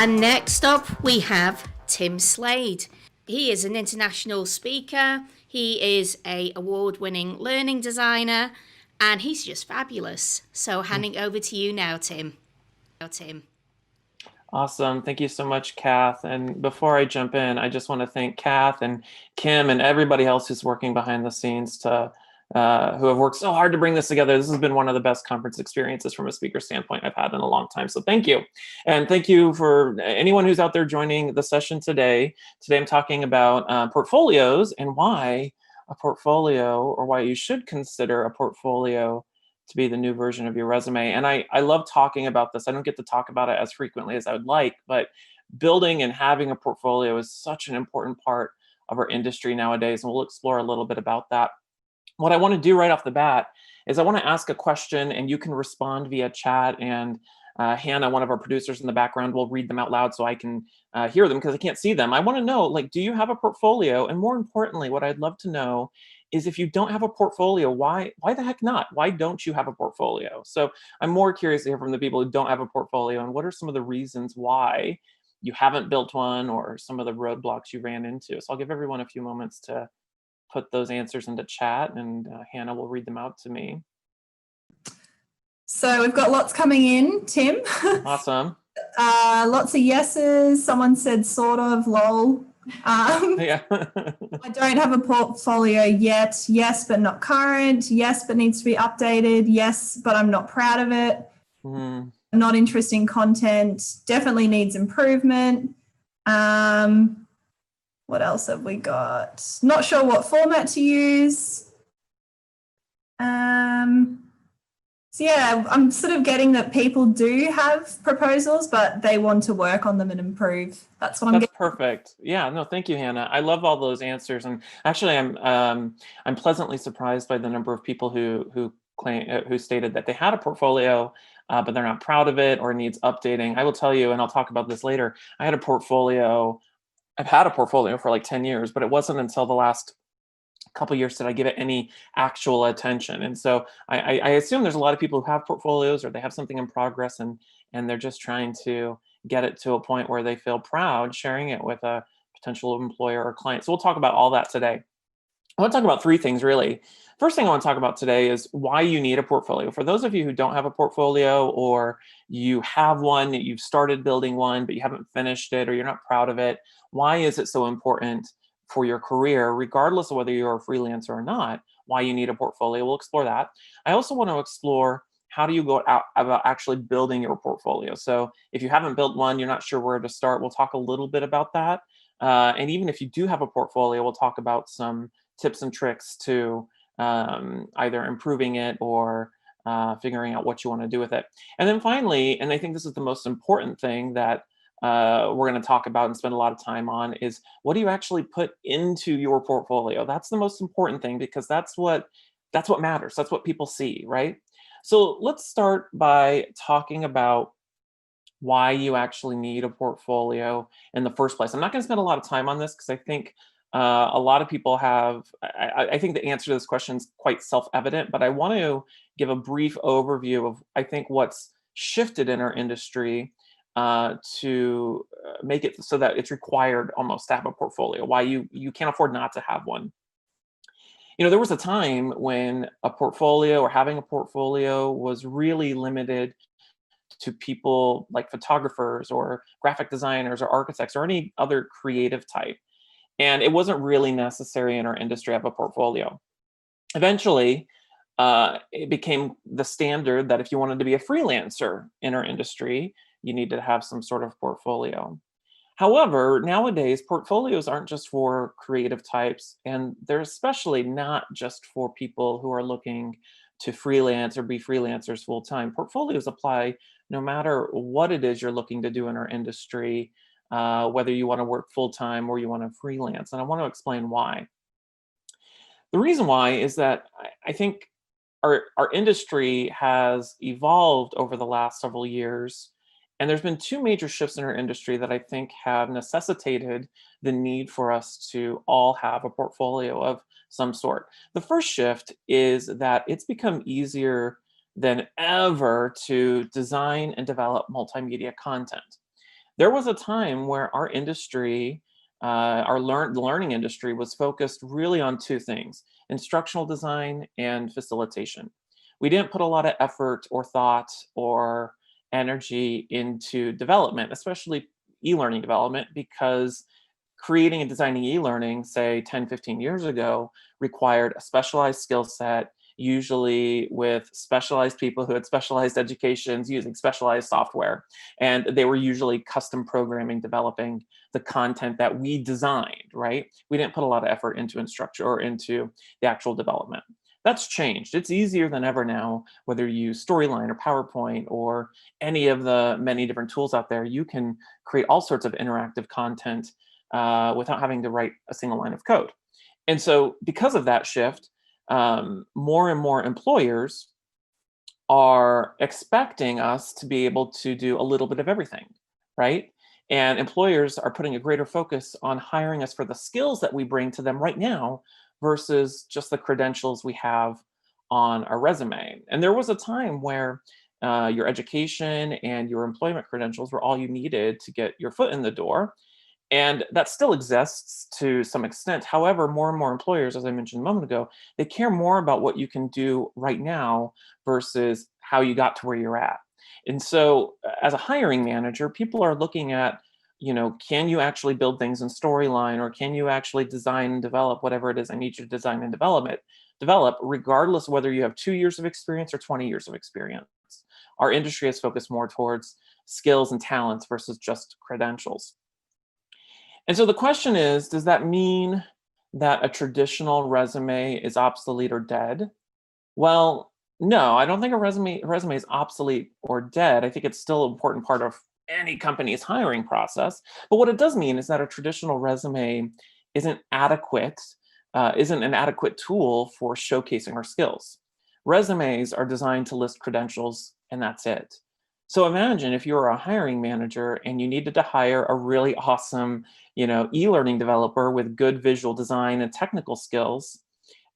And next up, we have Tim Slade. He is an international speaker, he is a award-winning learning designer, and he's just fabulous. So handing over to you now, Tim. Awesome. Thank you so much, Kath. And before I jump in, I just want to thank Kath and Kim and everybody else who's working behind the scenes who have worked so hard to bring this together. This has been one of the best conference experiences from a speaker standpoint I've had in a long time. So thank you. And thank you for anyone who's out there joining the session today. Today I'm talking about portfolios and why a portfolio, or why you should consider a portfolio to be the new version of your resume. And I love talking about this. I don't get to talk about it as frequently as I would like, but building and having a portfolio is such an important part of our industry nowadays. And we'll explore a little bit about that. What I want to do right off the bat is I want to ask a question, and you can respond via chat, and Hannah, one of our producers in the background, will read them out loud so I can hear them because I can't see them. I want to know, like, do you have a portfolio? And more importantly, what I'd love to know is, if you don't have a portfolio, why the heck not? Why don't you have a portfolio? So I'm more curious to hear from the people who don't have a portfolio, and what are some of the reasons why you haven't built one, or some of the roadblocks you ran into. So I'll give everyone a few moments to put those answers into chat, and Hannah will read them out to me. So we've got lots coming in, Tim. Awesome. Lots of yeses. Someone said sort of, lol. Yeah. I don't have a portfolio yet. Yes, but not current. Yes, but needs to be updated. Yes, but I'm not proud of it. Not interesting content. Definitely needs improvement. What else have we got? Not sure what format to use. So yeah, I'm sort of getting that people do have proposals, but they want to work on them and improve. That's what I'm getting. That's perfect. Yeah, no, thank you, Hannah. I love all those answers, and actually, I'm pleasantly surprised by the number of people who stated that they had a portfolio, but they're not proud of it or needs updating. I will tell you, and I'll talk about this later. I've had a portfolio for like 10 years, but it wasn't until the last couple of years did I give it any actual attention. And so I assume there's a lot of people who have portfolios, or they have something in progress, and they're just trying to get it to a point where they feel proud sharing it with a potential employer or client. So we'll talk about all that today. I want to talk about three things, really. First thing I want to talk about today is why you need a portfolio. For those of you who don't have a portfolio, or you have one, you've started building one, but you haven't finished it, or you're not proud of it, why is it so important for your career, regardless of whether you're a freelancer or not, why you need a portfolio? We'll explore that. I also want to explore, how do you go out about actually building your portfolio? So if you haven't built one, you're not sure where to start, we'll talk a little bit about that. And even if you do have a portfolio, we'll talk about some tips and tricks to either improving it or figuring out what you want to do with it. And then finally, and I think this is the most important thing that we're going to talk about and spend a lot of time on, is what do you actually put into your portfolio? That's the most important thing, because that's what matters. That's what people see, right? So let's start by talking about why you actually need a portfolio in the first place. I'm not going to spend a lot of time on this, because I think a lot of people have, I think the answer to this question is quite self-evident, but I want to give a brief overview of, I think, what's shifted in our industry to make it so that it's required almost to have a portfolio, why you can't afford not to have one. You know, there was a time when a portfolio, or having a portfolio, was really limited to people like photographers or graphic designers or architects or any other creative type. And it wasn't really necessary in our industry to have a portfolio. Eventually, it became the standard that if you wanted to be a freelancer in our industry, you needed to have some sort of portfolio. However, nowadays, portfolios aren't just for creative types, and they're especially not just for people who are looking to freelance or be freelancers full time. Portfolios apply no matter what it is you're looking to do in our industry, whether you want to work full time or you want to freelance. And I want to explain why. The reason why is that I think our industry has evolved over the last several years. And there's been two major shifts in our industry that I think have necessitated the need for us to all have a portfolio of some sort. The first shift is that it's become easier than ever to design and develop multimedia content. There was a time where our industry, the learning industry, was focused really on two things: instructional design and facilitation. We didn't put a lot of effort or thought or energy into development, especially e-learning development, because creating and designing e-learning, say 10, 15 years ago, required a specialized skill set, usually with specialized people who had specialized educations using specialized software. And they were usually custom programming, developing the content that we designed, right? We didn't put a lot of effort into instruction or into the actual development. That's changed. It's easier than ever now, whether you use Storyline or PowerPoint or any of the many different tools out there. You can create all sorts of interactive content without having to write a single line of code. And so because of that shift, more and more employers are expecting us to be able to do a little bit of everything, right? And employers are putting a greater focus on hiring us for the skills that we bring to them right now versus just the credentials we have on our resume. And there was a time where your education and your employment credentials were all you needed to get your foot in the door. And that still exists to some extent. However, more and more employers, as I mentioned a moment ago, they care more about what you can do right now versus how you got to where you're at. And so as a hiring manager, people are looking at, can you actually build things in Storyline, or can you actually design and develop whatever it is I need you to design and develop, regardless of whether you have 2 years of experience or 20 years of experience. Our industry is focused more towards skills and talents versus just credentials. And so the question is, does that mean that a traditional resume is obsolete or dead? Well, no, I don't think a resume is obsolete or dead. I think it's still an important part of any company's hiring process. But what it does mean is that a traditional resume isn't adequate, isn't an adequate tool for showcasing our skills. Resumes are designed to list credentials, and that's it. So imagine if you were a hiring manager and you needed to hire a really awesome, e-learning developer with good visual design and technical skills.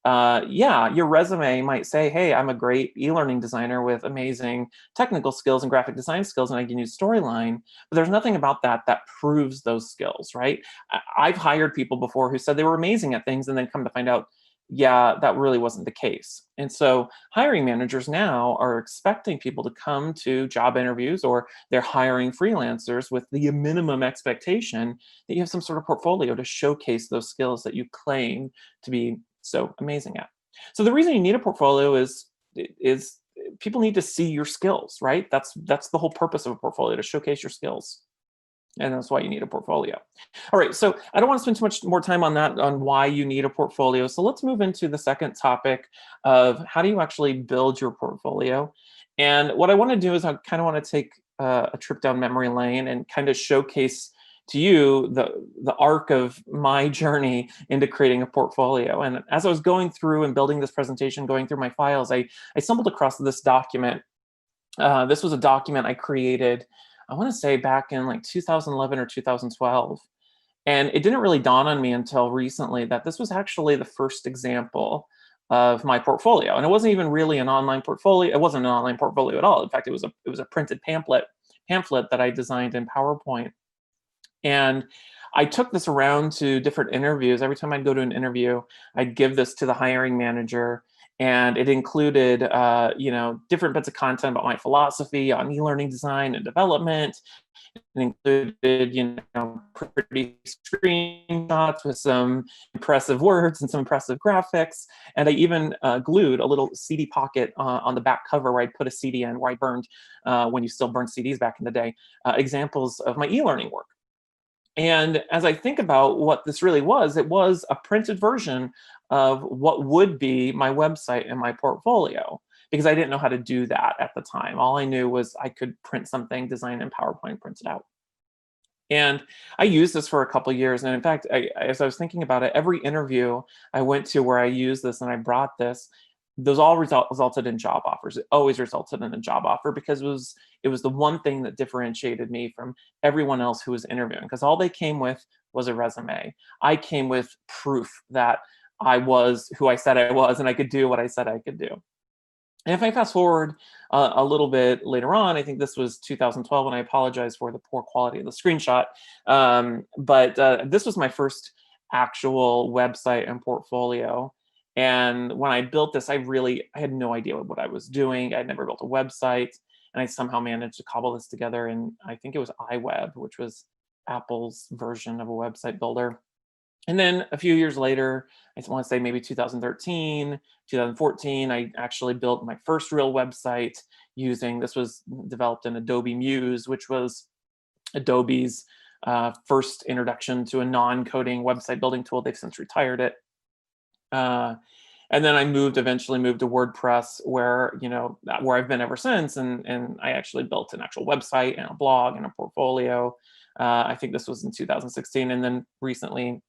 Yeah, your resume might say, hey, I'm a great e-learning designer with amazing technical skills and graphic design skills, and I can use Storyline. But there's nothing about that proves those skills, right? I've hired people before who said they were amazing at things and then come to find out, yeah, that really wasn't the case. And so hiring managers now are expecting people to come to job interviews, or they're hiring freelancers with the minimum expectation that you have some sort of portfolio to showcase those skills that you claim to be so amazing at. So the reason you need a portfolio is people need to see your skills, right? That's the whole purpose of a portfolio, to showcase your skills. And that's why you need a portfolio. All right, so I don't want to spend too much more time on that, on why you need a portfolio. So let's move into the second topic of how do you actually build your portfolio. And what I want to do is I kind of want to take a trip down memory lane and kind of showcase to you the arc of my journey into creating a portfolio. And as I was going through and building this presentation, going through my files, I stumbled across this document. This was a document I created, I want to say back in like 2011 or 2012. And it didn't really dawn on me until recently that this was actually the first example of my portfolio. And it wasn't even really an online portfolio. It wasn't an online portfolio at all. In fact, it was a printed pamphlet that I designed in PowerPoint. And I took this around to different interviews. Every time I'd go to an interview, I'd give this to the hiring manager. And it included, different bits of content about my philosophy on e-learning design and development. It included, pretty screenshots with some impressive words and some impressive graphics. And I even glued a little CD pocket on the back cover where I'd put a CD in, where I burned, when you still burned CDs back in the day, examples of my e-learning work. And as I think about what this really was, it was a printed version of what would be my website and my portfolio, because I didn't know how to do that at the time. All I knew was I could print something, design in PowerPoint, print it out. And I used this for a couple of years. And in fact, as I was thinking about it, every interview I went to where I used this and I brought this, those all resulted in job offers. It always resulted in a job offer, because it was the one thing that differentiated me from everyone else who was interviewing, because all they came with was a resume. I came with proof that I was who I said I was, and I could do what I said I could do. And if I fast forward a little bit later on, I think this was 2012, and I apologize for the poor quality of the screenshot. But this was my first actual website and portfolio. And when I built this, I had no idea what I was doing. I'd never built a website, and I somehow managed to cobble this together. And I think it was iWeb, which was Apple's version of a website builder. And then a few years later, I want to say maybe 2013, 2014, I actually built my first real website this was developed in Adobe Muse, which was Adobe's first introduction to a non-coding website building tool. They've since retired it. And then I eventually moved to WordPress, where I've been ever since. And I actually built an actual website and a blog and a portfolio. I think this was in 2016. And then recently,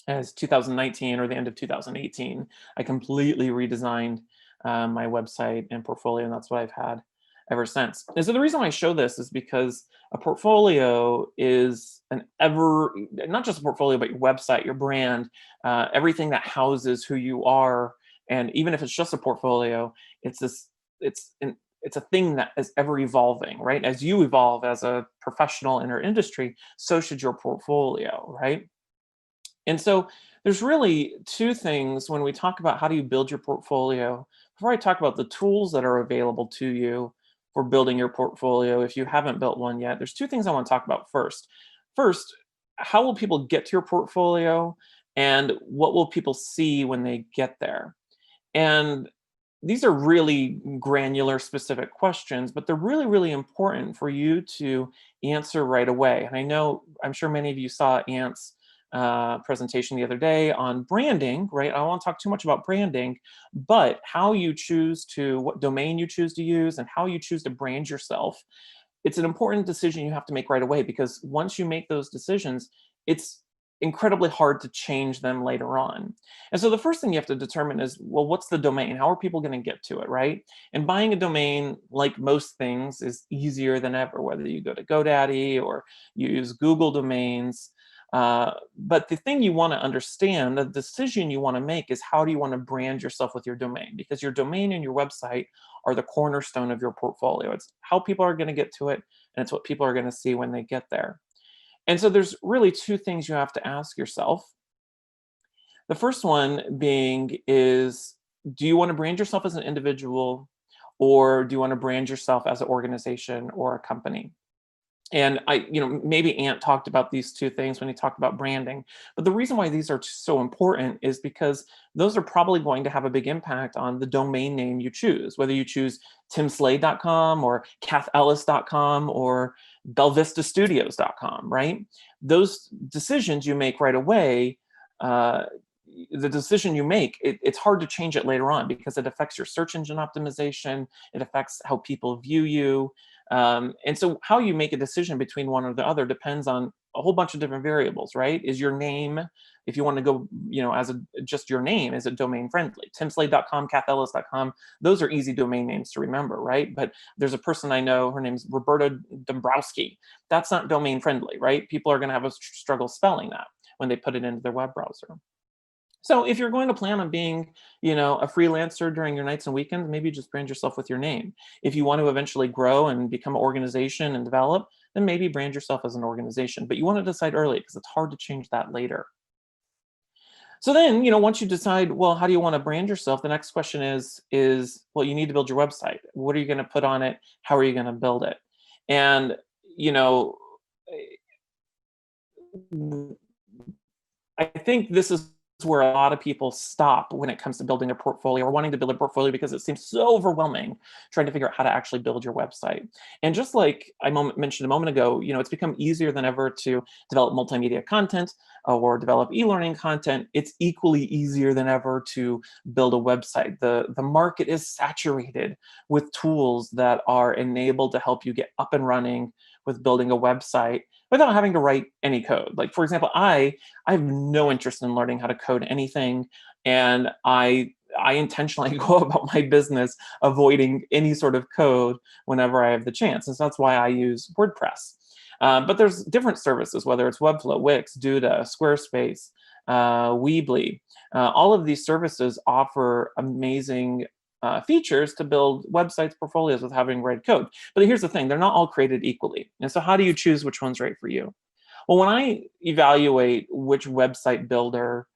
as 2019 or the end of 2018, I completely redesigned my website and portfolio, and that's what I've had ever since. And so the reason I show this is because a portfolio is not just a portfolio, but your website, your brand, everything that houses who you are. And even if it's just a portfolio, it's a thing that is ever evolving, right? As you evolve as a professional in our industry, so should your portfolio, right? And so there's really two things when we talk about how do you build your portfolio. Before I talk about the tools that are available to you for building your portfolio, if you haven't built one yet, there's two things I want to talk about first. First, how will people get to your portfolio, and what will people see when they get there? And these are really granular, specific questions, but they're really, really important for you to answer right away. And I'm sure many of you saw Ant's presentation the other day on branding, right? I don't want to talk too much about branding, but what domain you choose to use and how you choose to brand yourself, it's an important decision you have to make right away, because once you make those decisions, it's incredibly hard to change them later on. And so the first thing you have to determine is, well, what's the domain? How are people going to get to it, right? And buying a domain, like most things, is easier than ever, whether you go to GoDaddy or you use Google domains. But the thing you want to understand, the decision you want to make, is how do you want to brand yourself with your domain? Because your domain and your website are the cornerstone of your portfolio. It's how people are going to get to it, and it's what people are going to see when they get there. And so there's really two things you have to ask yourself. The first one being is, do you want to brand yourself as an individual, or do you want to brand yourself as an organization or a company? And maybe Ant talked about these two things when he talked about branding. But the reason why these are so important is because those are probably going to have a big impact on the domain name you choose, whether you choose timslade.com or kathellis.com or belvistastudios.com, right? Those decisions you make right away, the decision you make, it's hard to change it later on, because it affects your search engine optimization. It affects how people view you. And so how you make a decision between one or the other depends on a whole bunch of different variables, right? Is your name, if you want to go, as just your name, is it domain friendly? timslade.com, kathellis.com, those are easy domain names to remember, right? But there's a person I know, her name's Roberta Dombrowski. That's not domain friendly, right? People are going to have a struggle spelling that when they put it into their web browser. So if you're going to plan on being, a freelancer during your nights and weekends, maybe just brand yourself with your name. If you want to eventually grow and become an organization and develop, then maybe brand yourself as an organization. But you want to decide early, because it's hard to change that later. So then, once you decide, well, how do you want to brand yourself? The next question is, well, you need to build your website. What are you going to put on it? How are you going to build it? And, I think this is where a lot of people stop when it comes to building a portfolio or wanting to build a portfolio, because it seems so overwhelming trying to figure out how to actually build your website. And just like I mentioned a moment ago, it's become easier than ever to develop multimedia content or develop e-learning content. It's equally easier than ever to build a website. The market is saturated with tools that are enabled to help you get up and running with building a website without having to write any code. Like, for example, I have no interest in learning how to code anything, and I intentionally go about my business avoiding any sort of code whenever I have the chance. And so that's why I use WordPress. But there's different services, whether it's Webflow, Wix, Duda, Squarespace, Weebly. All of these services offer amazing features to build websites, portfolios with having read code. But here's the thing, they're not all created equally. And so how do you choose which one's right for you? Well, when I evaluate which website builder,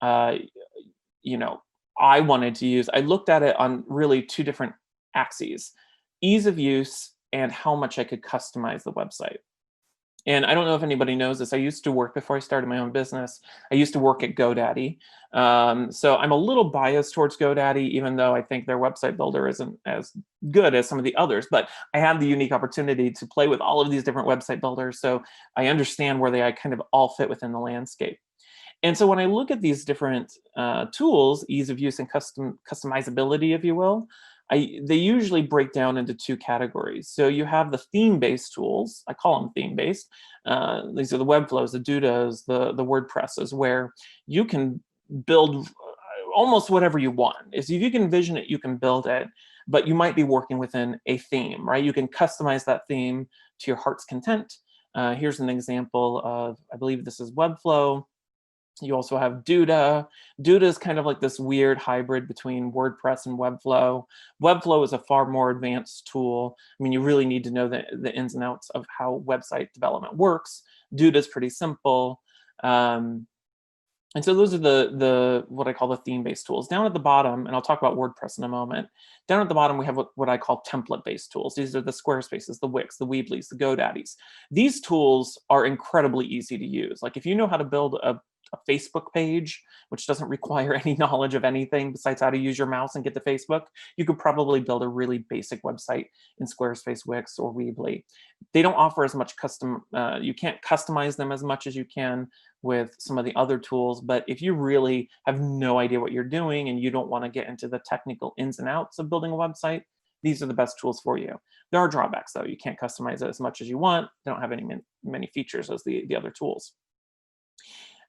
you know, I wanted to use, I looked at it on really two different axes: ease of use and how much I could customize the website. And I don't know if anybody knows this. I used to work, before I started my own business, I used to work at GoDaddy. So I'm a little biased towards GoDaddy, even though I think their website builder isn't as good as some of the others. But I have the unique opportunity to play with all of these different website builders. So I understand where they kind of all fit within the landscape. And so when I look at these different tools, ease of use and customizability, if you will, they usually break down into two categories. So you have the theme-based tools. I call them theme-based. These are the Webflows, the Dudas, the WordPresses, where you can build almost whatever you want. If you can envision it, you can build it, but you might be working within a theme, right? You can customize that theme to your heart's content. Here's an example of, I believe this is Webflow. You also have Duda. Duda is kind of like this weird hybrid between WordPress and Webflow. Webflow is a far more advanced tool. I mean, you really need to know the ins and outs of how website development works. Duda is pretty simple. And so those are the what I call the theme-based tools. Down at the bottom, and I'll talk about WordPress in a moment, down at the bottom we have what I call template-based tools. These are the Squarespaces, the Wix, the Weebly's, the GoDaddies. These tools are incredibly easy to use. Like if you know how to build a Facebook page, which doesn't require any knowledge of anything besides how to use your mouse and get to Facebook, you could probably build a really basic website in Squarespace, Wix, or Weebly. They don't offer as much you can't customize them as much as you can with some of the other tools, but if you really have no idea what you're doing and you don't want to get into the technical ins and outs of building a website, these are the best tools for you. There are drawbacks though. You can't customize it as much as you want. They don't have many features as the other tools.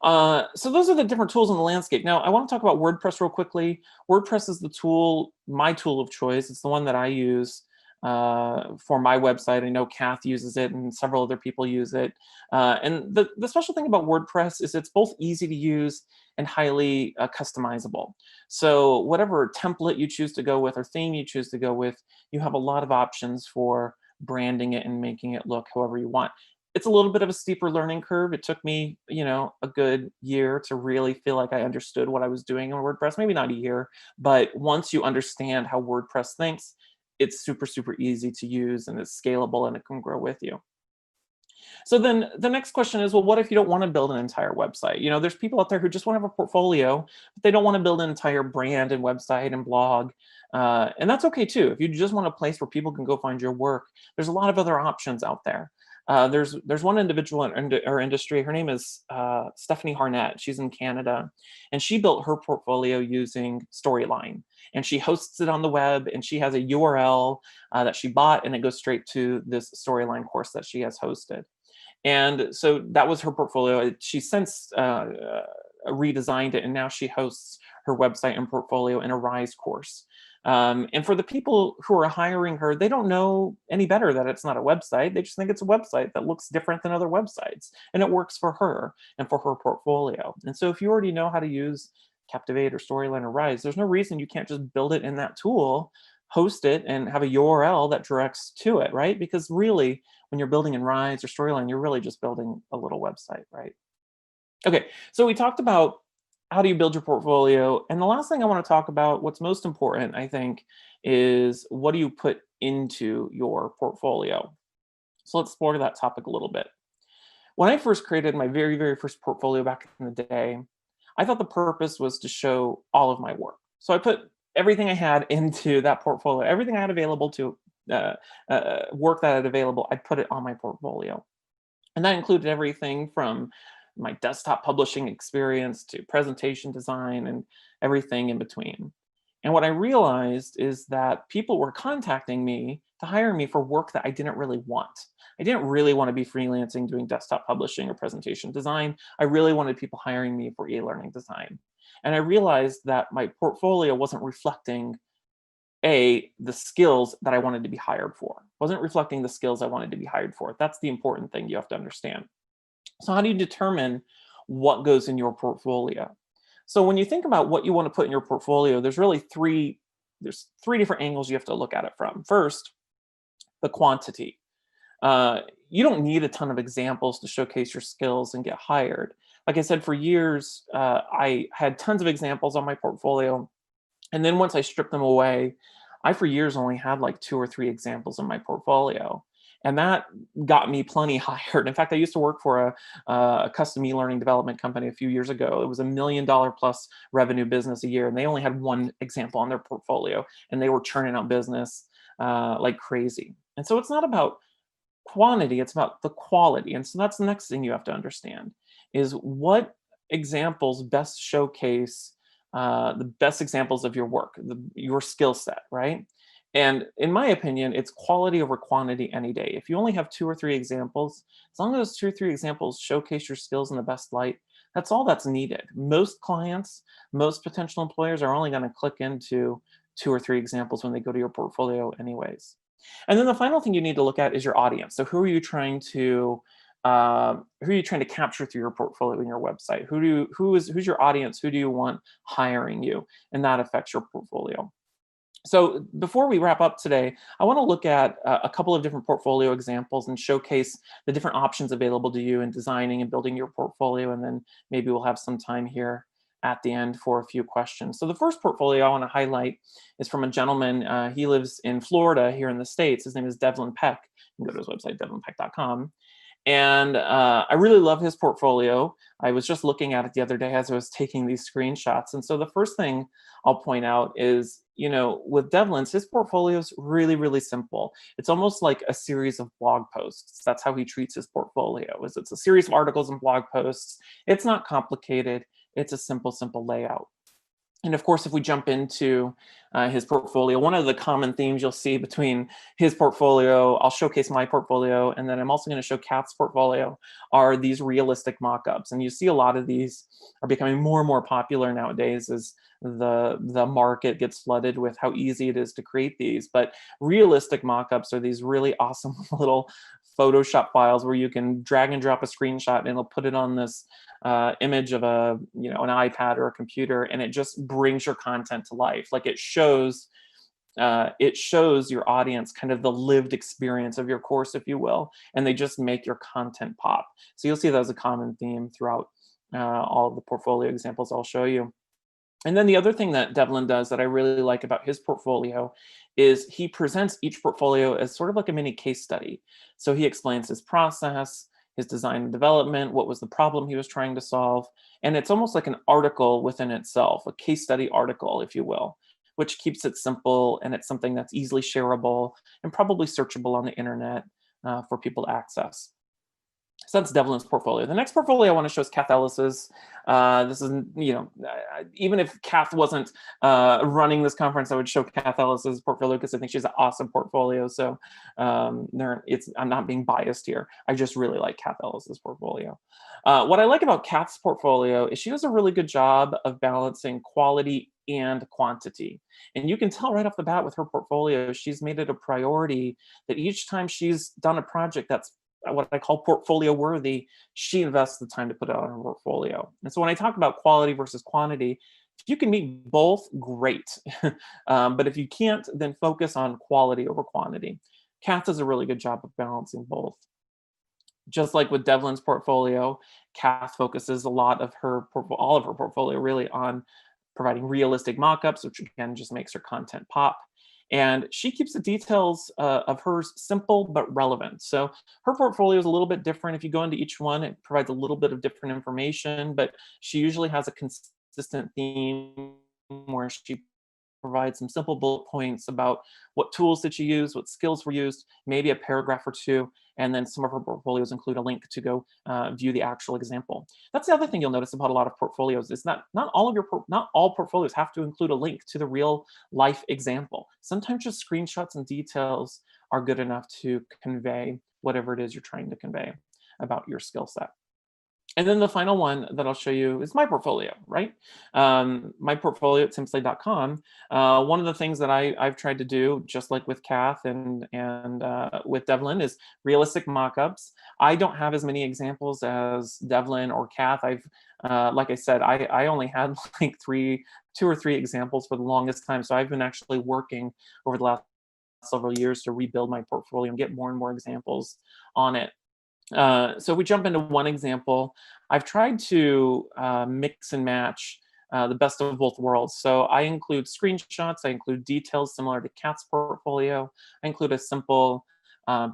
So those are the different tools in the landscape. Now, I want to talk about WordPress real quickly. WordPress is the tool, my tool of choice. It's the one that I use for my website. I know Kath uses it and several other people use it. And the special thing about WordPress is it's both easy to use and highly customizable. So whatever template you choose to go with or theme you choose to go with, you have a lot of options for branding it and making it look however you want. It's a little bit of a steeper learning curve. It took me, a good year to really feel like I understood what I was doing on WordPress. Maybe not a year, but once you understand how WordPress thinks, it's super, super easy to use and it's scalable and it can grow with you. So then the next question is, well, what if you don't want to build an entire website? There's people out there who just want to have a portfolio, but they don't want to build an entire brand and website and blog. And that's okay too. If you just want a place where people can go find your work, there's a lot of other options out there. There's one individual in our industry. Her name is Stephanie Harnett. She's in Canada, and she built her portfolio using Storyline. And she hosts it on the web, and she has a URL that she bought, and it goes straight to this Storyline course that she has hosted. And so that was her portfolio. She since redesigned it, and now she hosts her website and portfolio in a Rise course. And for the people who are hiring her, they don't know any better that it's not a website. They just think it's a website that looks different than other websites, and it works for her and for her portfolio. And so if you already know how to use Captivate or Storyline or Rise, there's no reason you can't just build it in that tool, host it, and have a URL that directs to it, right? Because really, when you're building in Rise or Storyline, you're really just building a little website, right? Okay, so we talked about how do you build your portfolio? And the last thing I want to talk about, what's most important, I think, is what do you put into your portfolio? So let's explore that topic a little bit. When I first created my very, very first portfolio back in the day, I thought the purpose was to show all of my work. So I put everything I had into that portfolio, everything I had available to work that I had available, I put it on my portfolio. And that included everything from my desktop publishing experience to presentation design and everything in between. And what I realized is that people were contacting me to hire me for work that I didn't really want. I didn't really want to be freelancing doing desktop publishing or presentation design. I really wanted people hiring me for e-learning design. And I realized that my portfolio wasn't reflecting the skills that I wanted to be hired for. Wasn't reflecting the skills I wanted to be hired for. That's the important thing you have to understand. So how do you determine what goes in your portfolio? So when you think about what you want to put in your portfolio, there's really three there's three different angles you have to look at it from. First, the quantity. You don't need a ton of examples to showcase your skills and get hired. Like I said, for years, I had tons of examples on my portfolio. And then once I stripped them away, I for years only had like 2 or 3 examples in my portfolio. And that got me plenty hired. In fact, I used to work for a custom e-learning development company a few years ago. It was $1 million plus revenue business a year. And they only had 1 example on their portfolio. And they were churning out business like crazy. And so it's not about quantity, it's about the quality. And so that's the next thing you have to understand is what examples best showcase the best examples of your work, your skill set, right? And in my opinion, it's quality over quantity any day. If you only have 2 or 3 examples, as long as those 2 or 3 examples showcase your skills in the best light, that's all that's needed. Most clients, most potential employers are only going to click into 2 or 3 examples when they go to your portfolio anyways. And then the final thing you need to look at is your audience. So who are you trying to capture through your portfolio and your website? Who's your audience? Who do you want hiring you? And that affects your portfolio. So before we wrap up today, I want to look at a couple of different portfolio examples and showcase the different options available to you in designing and building your portfolio. And then maybe we'll have some time here at the end for a few questions. So the first portfolio I want to highlight is from a gentleman. He lives in Florida here in the States. His name is Devlin Peck. You can go to his website, devlinpeck.com. And I really love his portfolio. I was just looking at it the other day as I was taking these screenshots. And so the first thing I'll point out is, with Devlin's, his portfolio is really, really simple. It's almost like a series of blog posts. That's how he treats his portfolio. It's a series of articles and blog posts. It's not complicated. It's a simple layout. And of course, if we jump into his portfolio, one of the common themes you'll see between his portfolio, I'll showcase my portfolio, and then I'm also going to show Kath's portfolio, are these realistic mock-ups. And you see a lot of these are becoming more and more popular nowadays as the market gets flooded with how easy it is to create these. But realistic mock-ups are these really awesome little Photoshop files where you can drag and drop a screenshot and it'll put it on this image of an iPad or a computer, and it just brings your content to life. Like it shows your audience kind of the lived experience of your course, if you will, and they just make your content pop. So you'll see that as a common theme throughout all of the portfolio examples I'll show you. And then the other thing that Devlin does that I really like about his portfolio is he presents each portfolio as sort of like a mini case study. So he explains his process, his design and development, what was the problem he was trying to solve. And it's almost like an article within itself, a case study article, if you will, which keeps it simple, and it's something that's easily shareable and probably searchable on the internet for people to access. So that's Devlin's portfolio. The next portfolio I want to show is Kath Ellis's. This is, even if Kath wasn't running this conference, I would show Kath Ellis's portfolio because I think she's an awesome portfolio. So I'm not being biased here. I just really like Kath Ellis's portfolio. What I like about Kath's portfolio is she does a really good job of balancing quality and quantity. And you can tell right off the bat with her portfolio, she's made it a priority that each time she's done a project that's what I call portfolio worthy, she invests the time to put it on her portfolio. And so when I talk about quality versus quantity, if you can meet both, great. But if you can't, then focus on quality over quantity. Kath does a really good job of balancing both. Just like with Devlin's portfolio, Kath focuses a lot of all of her portfolio really on providing realistic mock-ups, which again just makes her content pop. And she keeps the details of hers simple but relevant. So her portfolio is a little bit different. If you go into each one, it provides a little bit of different information, but she usually has a consistent theme where she provides some simple bullet points about what tools did she use, what skills were used, maybe a paragraph or two, and then some of her portfolios include a link to go view the actual example. That's the other thing you'll notice about a lot of portfolios is not all portfolios have to include a link to the real life example. Sometimes just screenshots and details are good enough to convey whatever it is you're trying to convey about your skill set. And then the final one that I'll show you is my portfolio, right? My portfolio at timslade.com. One of the things that I've tried to do, just like with Kath and with Devlin, is realistic mock-ups. I don't have as many examples as Devlin or Kath. Like I said, I only had like 3 2 or 3 examples for the longest time. So I've been actually working over the last several years to rebuild my portfolio and get more and more examples on it. So we jump into one example. I've tried to mix and match the best of both worlds. So I include screenshots, I include details similar to Kat's portfolio, I include a simple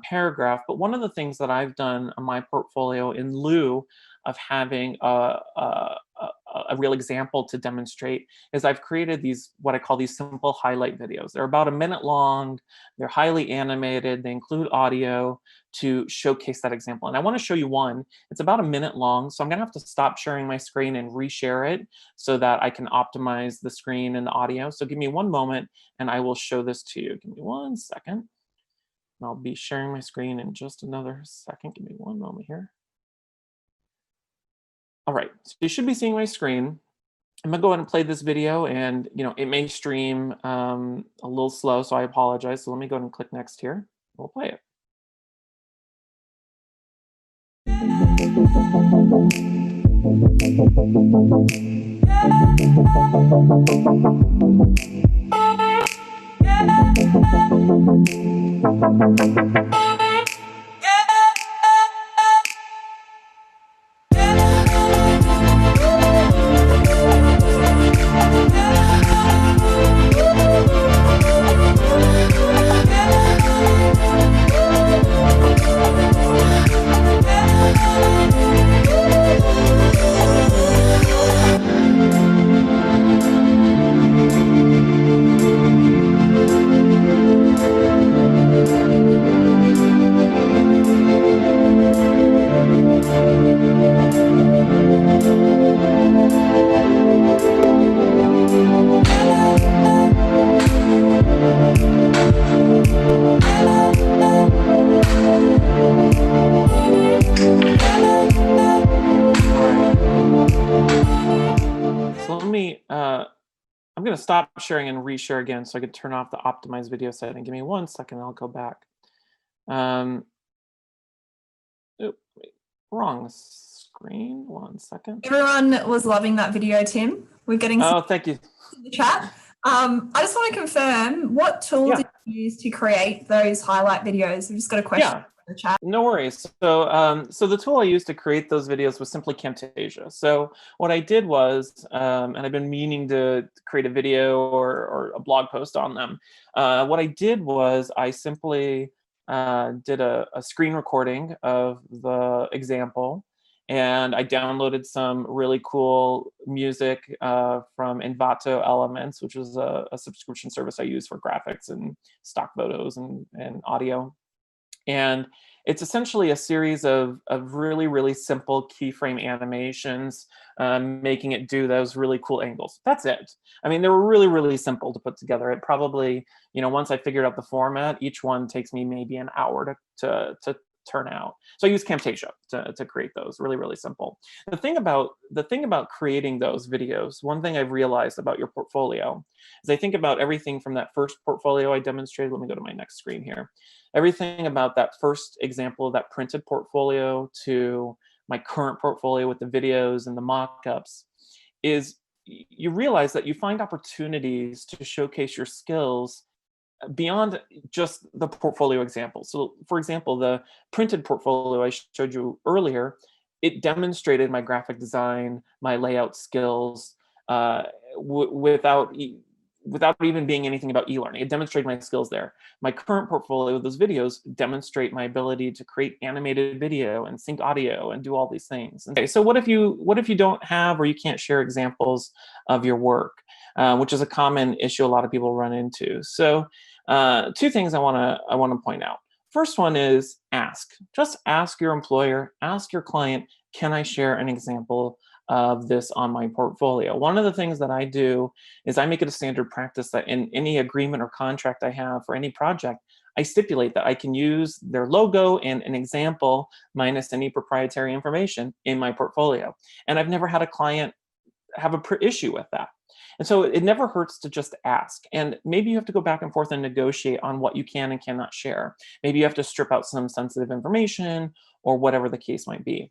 paragraph. But one of the things that I've done on my portfolio in lieu of having a real example to demonstrate is I've created these, what I call these simple highlight videos. They're about a minute long, they're highly animated, they include audio to showcase that example. And I want to show you one. It's about a minute long, so I'm going to have to stop sharing my screen and reshare it so that I can optimize the screen and the audio. So give me one moment and I will show this to you. Give me 1 second. I'll be sharing my screen in just another second. Give me one moment here. All right, so you should be seeing my screen. I'm gonna go ahead and play this video, and it may stream a little slow, so I apologize. So let me go ahead and click next here. We'll play it. I'm going to stop sharing and reshare again so I could turn off the optimize video setting. Give me 1 second, I'll go back. Wrong screen. 1 second. Everyone was loving that video, Tim. We're getting some thank you in the chat. I just want to confirm, what tool did you use to create those highlight videos? We've just got a question in the chat. No worries. So, so the tool I used to create those videos was simply Camtasia. So what I did was, and I've been meaning to create a video or a blog post on them. What I did was I simply did a screen recording of the example, and I downloaded some really cool music from Envato Elements, which is a subscription service I use for graphics and stock photos and audio. And it's essentially a series of really, really simple keyframe animations, making it do those really cool angles. That's it. I mean, they were really, really simple to put together. It probably, once I figured out the format, each one takes me maybe an hour to turn out. So I use Camtasia to create those. Really, really simple. The thing about creating those videos, one thing I've realized about your portfolio is I think about everything from that first portfolio I demonstrated. Let me go to my next screen here. Everything about that first example of that printed portfolio to my current portfolio with the videos and the mock-ups is you realize that you find opportunities to showcase your skills beyond just the portfolio example. So for example, the printed portfolio I showed you earlier, it demonstrated my graphic design, my layout skills without even being anything about e-learning. It demonstrated my skills there. My current portfolio, those videos demonstrate my ability to create animated video and sync audio and do all these things. Okay, so what if you don't have or you can't share examples of your work, which is a common issue a lot of people run into. So two things I want to point out. First one is ask. Just ask your employer, ask your client, can I share an example of this on my portfolio? One of the things that I do is I make it a standard practice that in any agreement or contract I have for any project, I stipulate that I can use their logo and an example minus any proprietary information in my portfolio. And I've never had a client have an issue with that. And so it never hurts to just ask. And maybe you have to go back and forth and negotiate on what you can and cannot share. Maybe you have to strip out some sensitive information or whatever the case might be.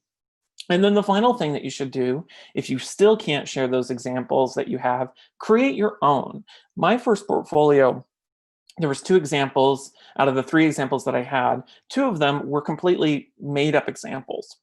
And then the final thing that you should do, if you still can't share those examples that you have, create your own. My first portfolio, there was 2 examples out of the 3 examples that I had. 2 of them were completely made up examples.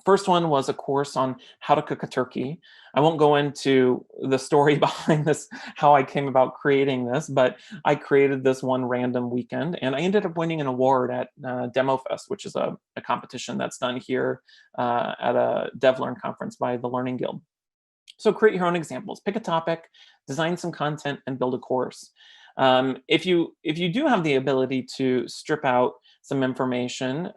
First one was a course on how to cook a turkey. I won't go into the story behind this, how I came about creating this, but I created this one random weekend, and I ended up winning an award at Demo Fest, which is a competition that's done here at a DevLearn conference by the Learning Guild. So create your own examples, pick a topic, design some content, and build a course. If you do have the ability to strip out some information,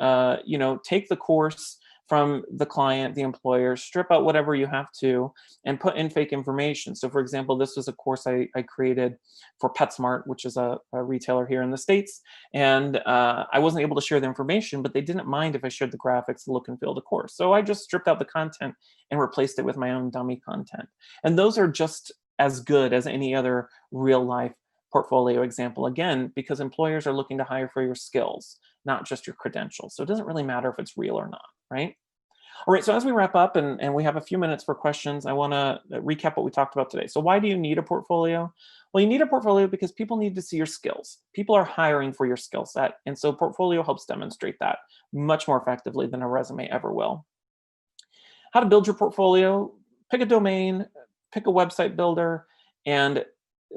take the course from the client, the employer, strip out whatever you have to, and put in fake information. So for example, this was a course I created for PetSmart, which is a retailer here in the States. And I wasn't able to share the information, but they didn't mind if I shared the graphics, the look and feel of the course. So I just stripped out the content and replaced it with my own dummy content. And those are just as good as any other real life portfolio example, again, because employers are looking to hire for your skills, not just your credentials. So it doesn't really matter if it's real or not, right? All right, so as we wrap up and we have a few minutes for questions, I want to recap what we talked about today. So why do you need a portfolio? Well, you need a portfolio because people need to see your skills. People are hiring for your skill set. And so portfolio helps demonstrate that much more effectively than a resume ever will. How to build your portfolio: pick a domain, pick a website builder, and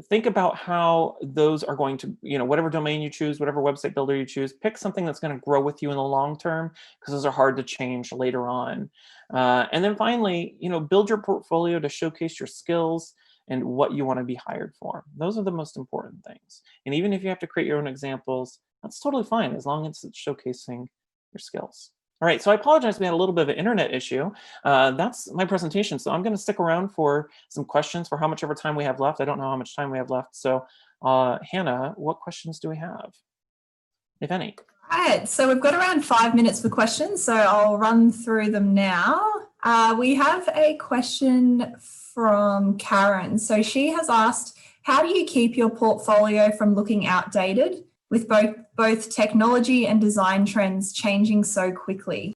think about how those are going to, whatever domain you choose, whatever website builder you choose, pick something that's going to grow with you in the long term, because those are hard to change later on. And then finally, build your portfolio to showcase your skills and what you want to be hired for. Those are the most important things. And even if you have to create your own examples, that's totally fine, as long as it's showcasing your skills. All right, so I apologize, we had a little bit of an internet issue. That's my presentation. So I'm going to stick around for some questions for how much ever time we have left. I don't know how much time we have left. So Hannah, what questions do we have, if any? Right, so we've got around 5 minutes for questions, so I'll run through them now. We have a question from Karen. So she has asked, how do you keep your portfolio from looking outdated with both technology and design trends changing so quickly?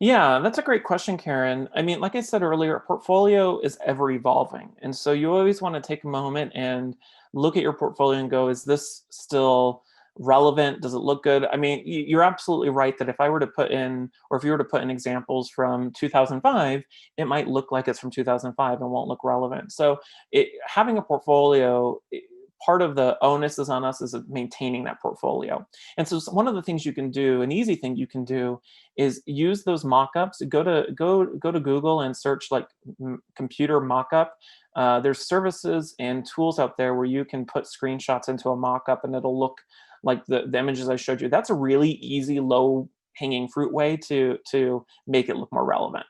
Yeah, that's a great question, Karen. I mean, like I said earlier, a portfolio is ever evolving. And so you always want to take a moment and look at your portfolio and go, is this still relevant? Does it look good? I mean, you're absolutely right that if I were to put in, or if you were to put in examples from 2005, it might look like it's from 2005 and won't look relevant. So having a portfolio, part of the onus is on us is maintaining that portfolio. And so one of the things you can do, an easy thing you can do, is use those mock-ups. Go to Google and search like computer mock-up. There's services and tools out there where you can put screenshots into a mock-up and it'll look like the images I showed you. That's a really easy, low-hanging fruit way to make it look more relevant.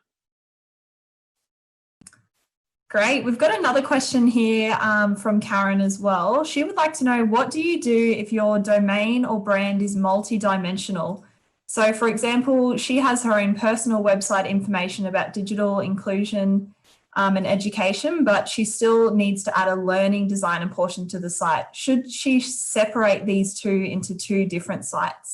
Great. We've got another question here from Karen as well. She would like to know, what do you do if your domain or brand is multi-dimensional? So for example, she has her own personal website information about digital inclusion and education, but she still needs to add a learning designer portion to the site. Should she separate these two into two different sites?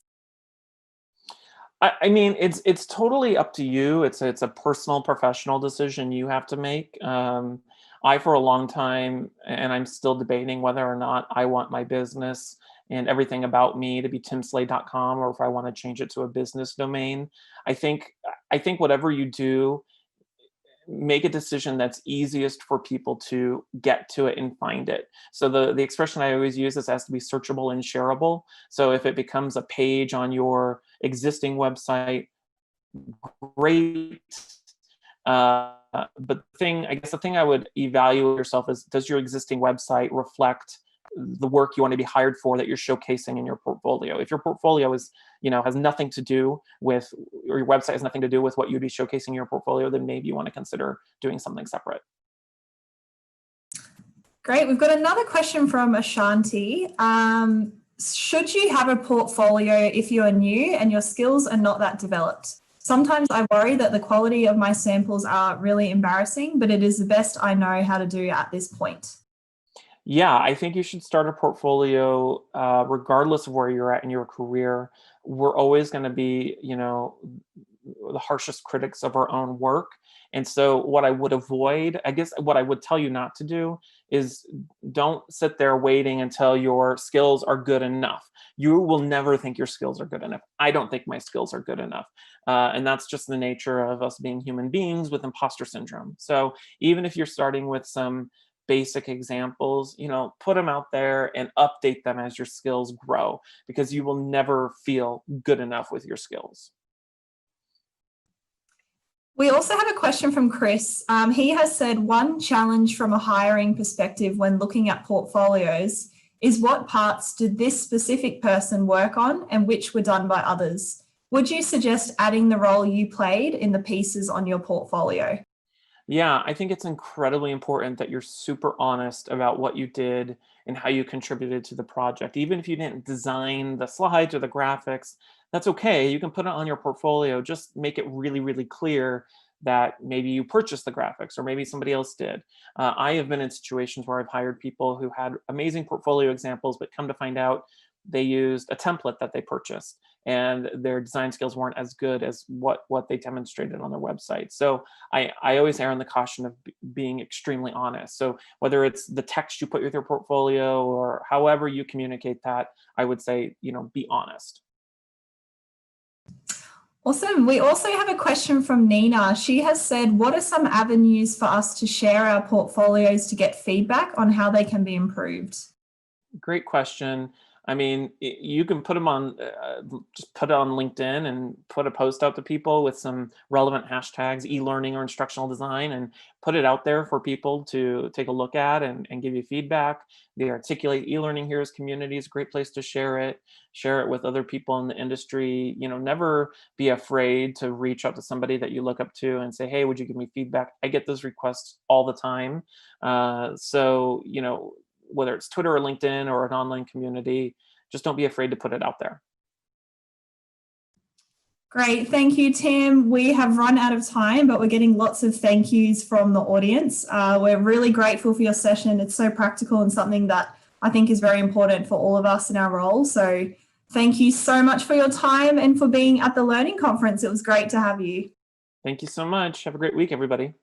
I mean, it's totally up to you. It's a personal, professional decision you have to make. I, for a long time, and I'm still debating whether or not I want my business and everything about me to be timslade.com, or if I want to change it to a business domain. I think whatever you do, make a decision that's easiest for people to get to it and find it. So the expression I always use is it has to be searchable and shareable. So if it becomes a page on your existing website, great. But the thing I would evaluate yourself is, does your existing website reflect the work you want to be hired for that you're showcasing in your portfolio? If your portfolio is, has nothing to do with, or your website has nothing to do with what you'd be showcasing in your portfolio, then maybe you want to consider doing something separate. Great. We've got another question from Ashanti. Should you have a portfolio if you are new and your skills are not that developed? Sometimes I worry that the quality of my samples are really embarrassing, but it is the best I know how to do at this point. Yeah, I think you should start a portfolio regardless of where you're at in your career. We're always going to be, the harshest critics of our own work. And so what I would avoid, I guess what I would tell you not to do is don't sit there waiting until your skills are good enough. You will never think your skills are good enough. I don't think my skills are good enough. And that's just the nature of us being human beings with imposter syndrome. So even if you're starting with some basic examples, put them out there and update them as your skills grow, because you will never feel good enough with your skills. We also have a question from Chris. He has said one challenge from a hiring perspective when looking at portfolios is what parts did this specific person work on and which were done by others? Would you suggest adding the role you played in the pieces on your portfolio? Yeah, I think it's incredibly important that you're super honest about what you did and how you contributed to the project. Even if you didn't design the slides or the graphics, that's okay. You can put it on your portfolio. Just make it really, really clear that maybe you purchased the graphics or maybe somebody else did. I have been in situations where I've hired people who had amazing portfolio examples, but come to find out they used a template that they purchased and their design skills weren't as good as what they demonstrated on their website. So I always err on the caution of being extremely honest. So whether it's the text you put with your portfolio or however you communicate that, I would say, be honest. Awesome. We also have a question from Nina. She has said, what are some avenues for us to share our portfolios to get feedback on how they can be improved? Great question. I mean, you can put them on, just put it on LinkedIn and put a post out to people with some relevant hashtags, e-learning or instructional design, and put it out there for people to take a look at and give you feedback. The Articulate e-learning Heroes community is a great place to share it with other people in the industry. Never be afraid to reach out to somebody that you look up to and say, hey, would you give me feedback? I get those requests all the time. So, whether it's Twitter or LinkedIn or an online community, just don't be afraid to put it out there. Great. Thank you, Tim. We have run out of time, but we're getting lots of thank yous from the audience. We're really grateful for your session. It's so practical and something that I think is very important for all of us in our role. So thank you so much for your time and for being at the Learning Conference. It was great to have you. Thank you so much. Have a great week, everybody.